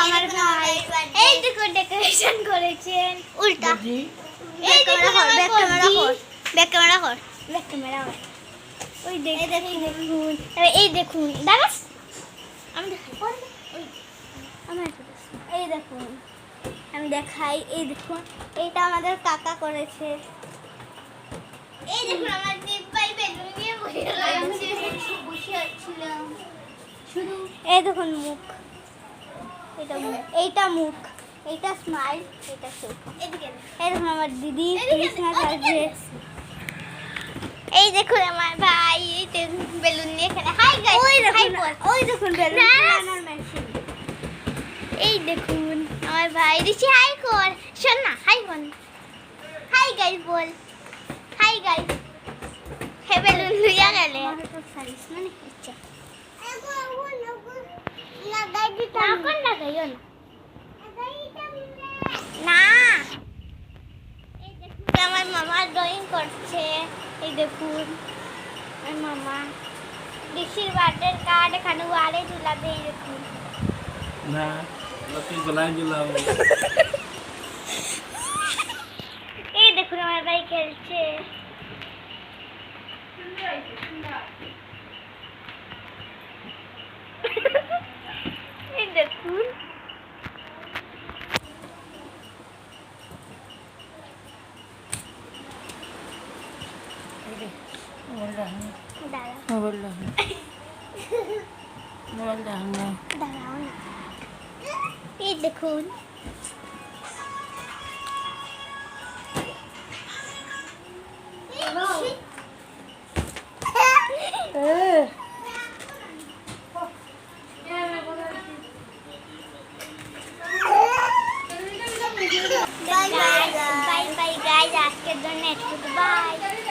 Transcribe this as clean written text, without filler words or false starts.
আমার ভাই। এই দেখো ডেকোরেশন করেছেন উল্টা। এই দেখো ব্যাক ক্যামেরা কর, ব্যাক ক্যামেরা কর, ব্যাক ক্যামেরা কর। ওই দেখুন, এই দেখুন দাঁড়াস, আমি দেখাই ওই আমার এই দেখুন, আমি দেখাই। এই দেখুন এইটা আমাদের কাকা করেছে। এই দেখুন আমার দীপ ভাই বেলুন দিয়ে বসে ছিলাম শুধু। এই দেখুন মুখ, এটা মুখ, এইটা মুখ, এইটা স্মাইল, এটা চোখ। এই দেখুন আমার দিদি কৃষ্ণা সাজছে। এই দেখুন আমার ভাই এই বেলুন নিয়ে খেলে। হাই গাইস, ওই দেখুন বেলুন বানানোর মেশিন। এই দেখুন আমার ভাই ঋষি হাই কর, শোন না হাই বল, হাই গাইস বল, হাই গাইস। হে বেলুন লুইয়া গেলে সারিস মানে ইচ্ছা লাগাই দিতাম, এখন লাগাইও না না। এই দেখুন আমার মামা ড্রয়িং করছে। এই দেখুন আমার মামা ঋষির বার্থডে কার্ড এখানে ওয়ালে ঝুলাবে। এই দেখুন না লতি গলায় ঝুলাবো। এই দেখুন আমার ভাই খেলছে। এই দেখুন দাঁড়াও না। এই দেখুন